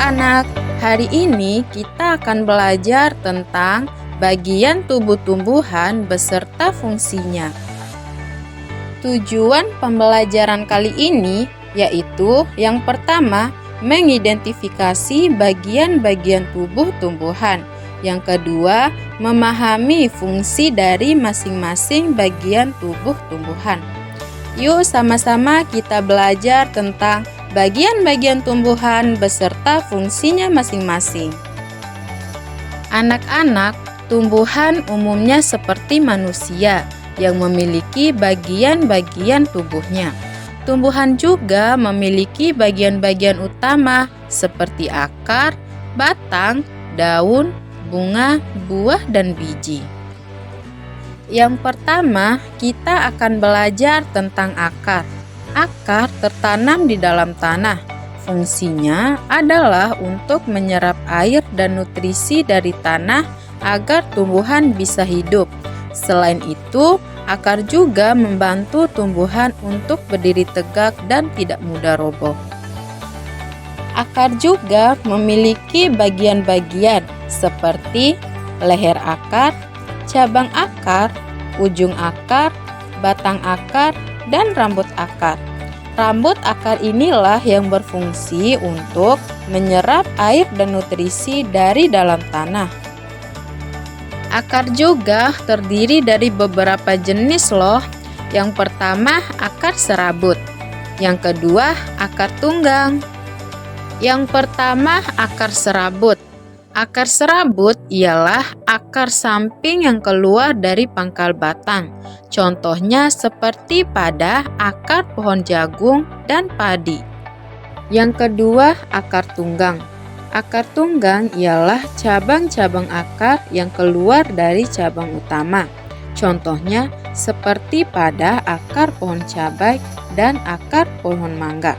anak-anak, hari ini kita akan belajar tentang bagian tubuh tumbuhan beserta fungsinya. Tujuan pembelajaran kali ini yaitu yang pertama, mengidentifikasi bagian-bagian tubuh tumbuhan. Yang kedua, memahami fungsi dari masing-masing bagian tubuh tumbuhan. Yuk sama-sama kita belajar tentang bagian-bagian tumbuhan beserta fungsinya masing-masing. Anak-anak, tumbuhan umumnya seperti manusia yang memiliki bagian-bagian tubuhnya. Tumbuhan juga memiliki bagian-bagian utama seperti akar, batang, daun, bunga, buah, dan biji. Yang pertama, kita akan belajar tentang akar. Akar tertanam di dalam tanah. Fungsinya adalah untuk menyerap air dan nutrisi dari tanah agar tumbuhan bisa hidup. Selain itu, akar juga membantu tumbuhan untuk berdiri tegak dan tidak mudah roboh. Akar juga memiliki bagian-bagian seperti leher akar, cabang akar, ujung akar, batang akar, dan rambut akar. Rambut akar inilah yang berfungsi untuk menyerap air dan nutrisi dari dalam tanah. Akar juga terdiri dari beberapa jenis loh. Yang pertama, akar serabut. Yang kedua, akar tunggang. Yang pertama, akar serabut. Akar serabut ialah akar samping yang keluar dari pangkal batang. Contohnya seperti pada akar pohon jagung dan padi. Yang kedua, akar tunggang. Akar tunggang ialah cabang-cabang akar yang keluar dari cabang utama. Contohnya seperti pada akar pohon cabai dan akar pohon mangga.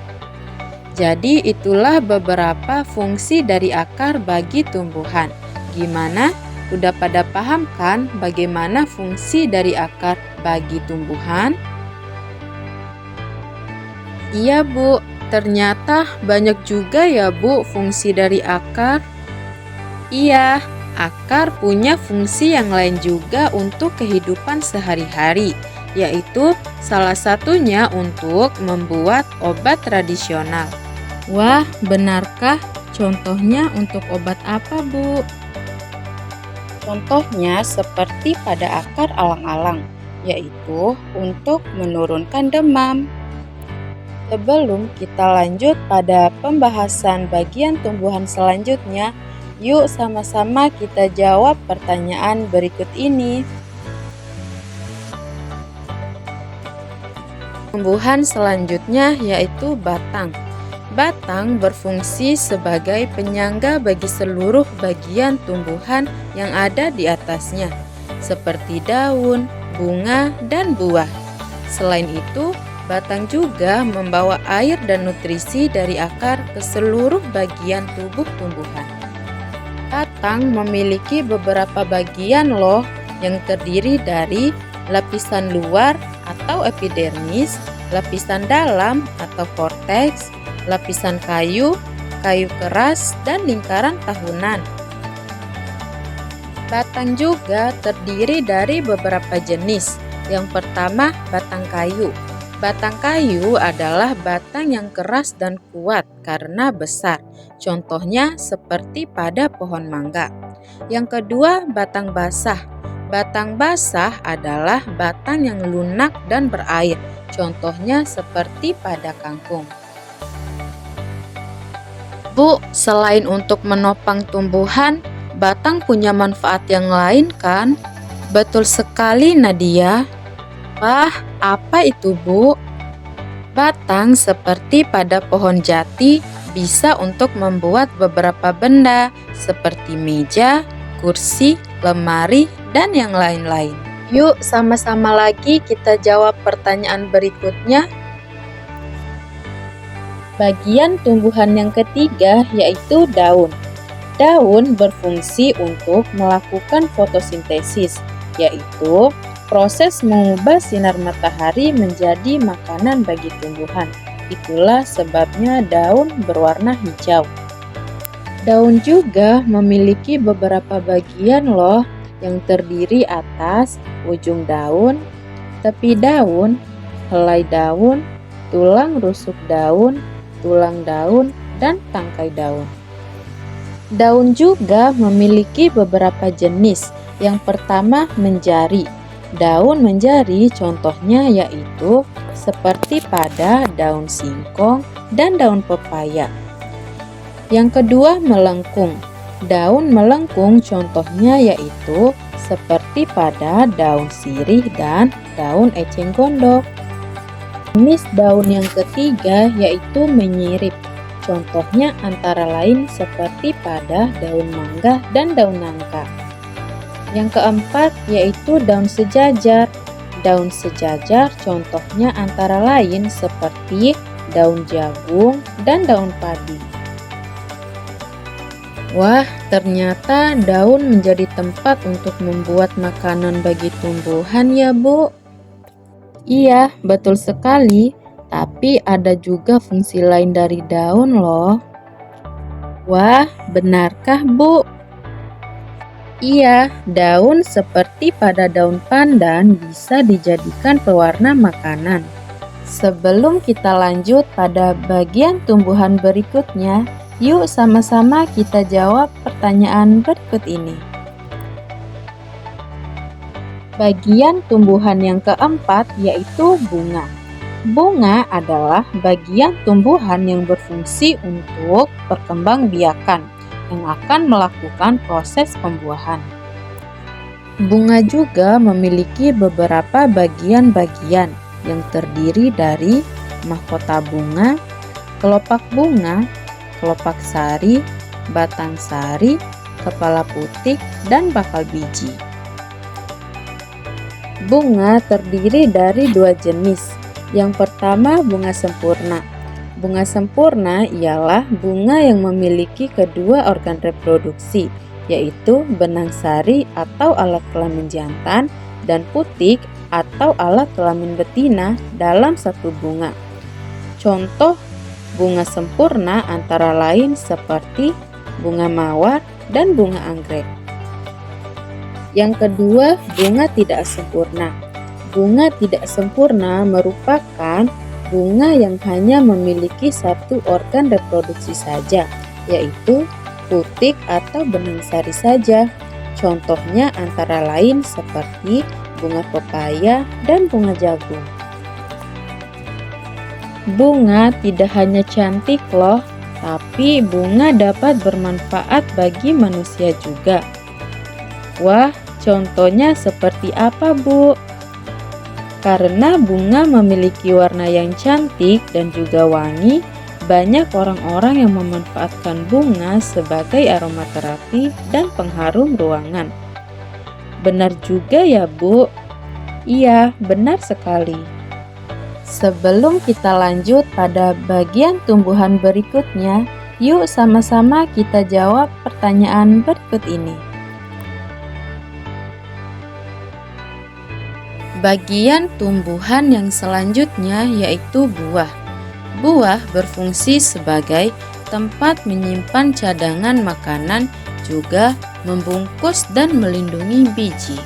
Jadi itulah beberapa fungsi dari akar bagi tumbuhan. Gimana? Udah pada paham kan bagaimana fungsi dari akar bagi tumbuhan? Iya Bu, ternyata banyak juga ya Bu fungsi dari akar. Iya, akar punya fungsi yang lain juga untuk kehidupan sehari-hari, yaitu salah satunya untuk membuat obat tradisional. Wah, benarkah? Contohnya untuk obat apa, Bu? Contohnya seperti pada akar alang-alang, yaitu untuk menurunkan demam. Sebelum kita lanjut pada pembahasan bagian tumbuhan selanjutnya, yuk sama-sama kita jawab pertanyaan berikut ini. Tumbuhan selanjutnya yaitu batang. Batang berfungsi sebagai penyangga bagi seluruh bagian tumbuhan yang ada di atasnya, seperti daun, bunga, dan buah. Selain itu, batang juga membawa air dan nutrisi dari akar ke seluruh bagian tubuh tumbuhan. Batang memiliki beberapa bagian loh yang terdiri dari lapisan luar atau epidermis, lapisan dalam atau korteks, lapisan kayu, kayu keras, dan lingkaran tahunan. Batang juga terdiri dari beberapa jenis. Yang pertama, batang kayu. Batang kayu adalah batang yang keras dan kuat karena besar. Contohnya seperti pada pohon mangga. Yang kedua, batang basah. Batang basah adalah batang yang lunak dan berair. Contohnya seperti pada kangkung. Bu, selain untuk menopang tumbuhan, batang punya manfaat yang lain kan? Betul sekali Nadia. Wah, apa itu Bu? Batang seperti pada pohon jati bisa untuk membuat beberapa benda seperti meja, kursi, lemari, dan yang lain-lain. Yuk sama-sama lagi kita jawab pertanyaan berikutnya. Bagian tumbuhan yang ketiga yaitu daun. Daun berfungsi untuk melakukan fotosintesis, yaitu proses mengubah sinar matahari menjadi makanan bagi tumbuhan. Itulah sebabnya daun berwarna hijau. Daun juga memiliki beberapa bagian loh, yang terdiri atas ujung daun, tepi daun, helai daun, tulang rusuk daun, tulang daun, dan tangkai daun. Daun juga memiliki beberapa jenis. Yang pertama, menjari. Daun menjari contohnya yaitu seperti pada daun singkong dan daun pepaya. Yang kedua, melengkung. Daun melengkung contohnya yaitu seperti pada daun sirih dan daun eceng gondok. Jenis daun yang ketiga yaitu menyirip. Contohnya antara lain seperti pada daun mangga dan daun nangka. Yang keempat yaitu daun sejajar. Daun sejajar contohnya antara lain seperti daun jagung dan daun padi. Wah, ternyata daun menjadi tempat untuk membuat makanan bagi tumbuhan ya, Bu. Iya, betul sekali. Tapi ada juga fungsi lain dari daun loh. Wah, benarkah, Bu? Iya, daun seperti pada daun pandan bisa dijadikan pewarna makanan. Sebelum kita lanjut pada bagian tumbuhan berikutnya, yuk sama-sama kita jawab pertanyaan berikut ini. Bagian tumbuhan yang keempat yaitu bunga. Bunga adalah bagian tumbuhan yang berfungsi untuk perkembangbiakan yang akan melakukan proses pembuahan. Bunga juga memiliki beberapa bagian-bagian yang terdiri dari mahkota bunga, kelopak bunga, kelopak sari, batang sari, kepala putik, dan bakal biji. Bunga terdiri dari dua jenis. Yang pertama, bunga sempurna. Bunga sempurna ialah bunga yang memiliki kedua organ reproduksi, yaitu benang sari atau alat kelamin jantan dan putik atau alat kelamin betina dalam satu bunga. Contoh bunga sempurna antara lain seperti bunga mawar dan bunga anggrek. Yang kedua, bunga tidak sempurna. Bunga tidak sempurna merupakan bunga yang hanya memiliki satu organ reproduksi saja, yaitu putik atau benang sari saja. Contohnya antara lain seperti bunga pepaya dan bunga jagung. Bunga tidak hanya cantik loh, tapi bunga dapat bermanfaat bagi manusia juga. Wah, contohnya seperti apa, Bu? Karena bunga memiliki warna yang cantik dan juga wangi, banyak orang-orang yang memanfaatkan bunga sebagai aromaterapi dan pengharum ruangan. Benar juga ya, Bu? Iya, benar sekali. Sebelum kita lanjut pada bagian tumbuhan berikutnya, yuk sama-sama kita jawab pertanyaan berikut ini. Bagian tumbuhan yang selanjutnya yaitu buah. Buah berfungsi sebagai tempat menyimpan cadangan makanan, juga membungkus dan melindungi biji.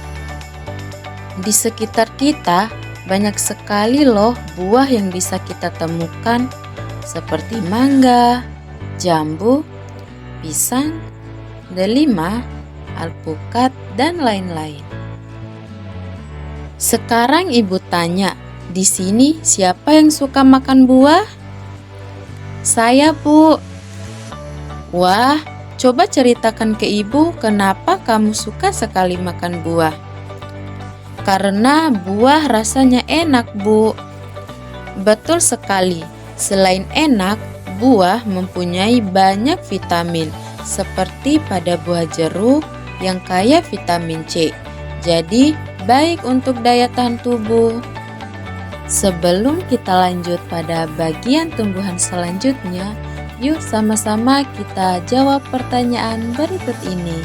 Di sekitar kita banyak sekali loh buah yang bisa kita temukan seperti mangga, jambu, pisang, delima, alpukat, dan lain-lain. Sekarang ibu tanya, di sini siapa yang suka makan buah? Saya, Bu. Wah, coba ceritakan ke ibu kenapa kamu suka sekali makan buah. Karena buah rasanya enak, Bu. Betul sekali. Selain enak, buah mempunyai banyak vitamin, seperti pada buah jeruk yang kaya vitamin C. Jadi, baik untuk daya tahan tubuh. Sebelum kita lanjut pada bagian tumbuhan selanjutnya, yuk sama-sama kita jawab pertanyaan berikut ini.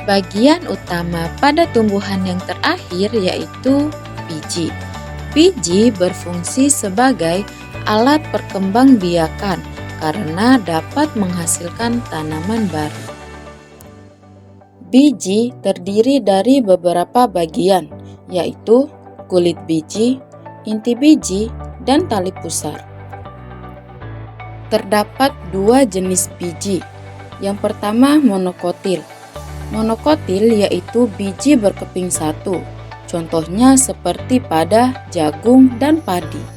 Bagian utama pada tumbuhan yang terakhir yaitu biji. Biji berfungsi sebagai alat perkembangbiakan karena dapat menghasilkan tanaman baru. Biji terdiri dari beberapa bagian, yaitu kulit biji, inti biji, dan tali pusar. Terdapat dua jenis biji. Yang pertama monokotil. Monokotil yaitu biji berkeping satu, contohnya seperti pada jagung dan padi.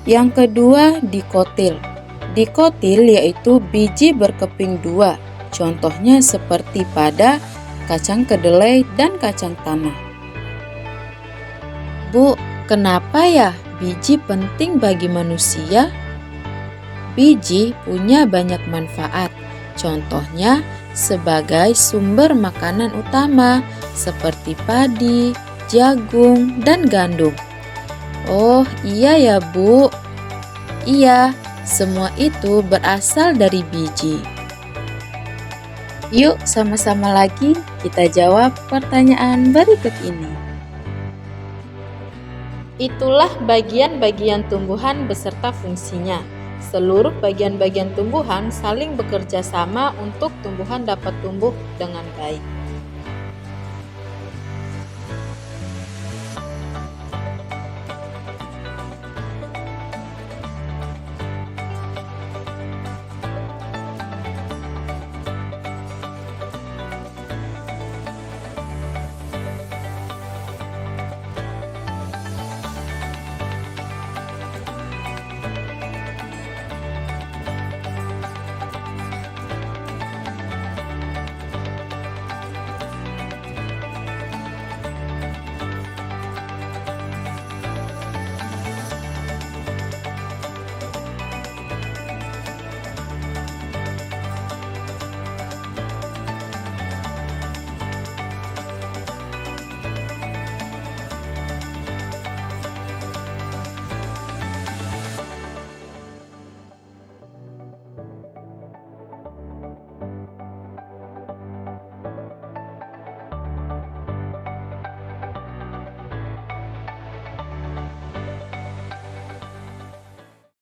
Yang kedua dikotil. Dikotil yaitu biji berkeping dua, contohnya seperti pada kacang kedelai dan kacang tanah. Bu, kenapa ya biji penting bagi manusia? Biji punya banyak manfaat, contohnya sebagai sumber makanan utama seperti padi, jagung, dan gandum. Oh iya ya Bu. Iya, semua itu berasal dari biji. Yuk sama-sama lagi kita jawab pertanyaan berikut ini. Itulah bagian-bagian tumbuhan beserta fungsinya. Seluruh bagian-bagian tumbuhan saling bekerja sama untuk tumbuhan dapat tumbuh dengan baik.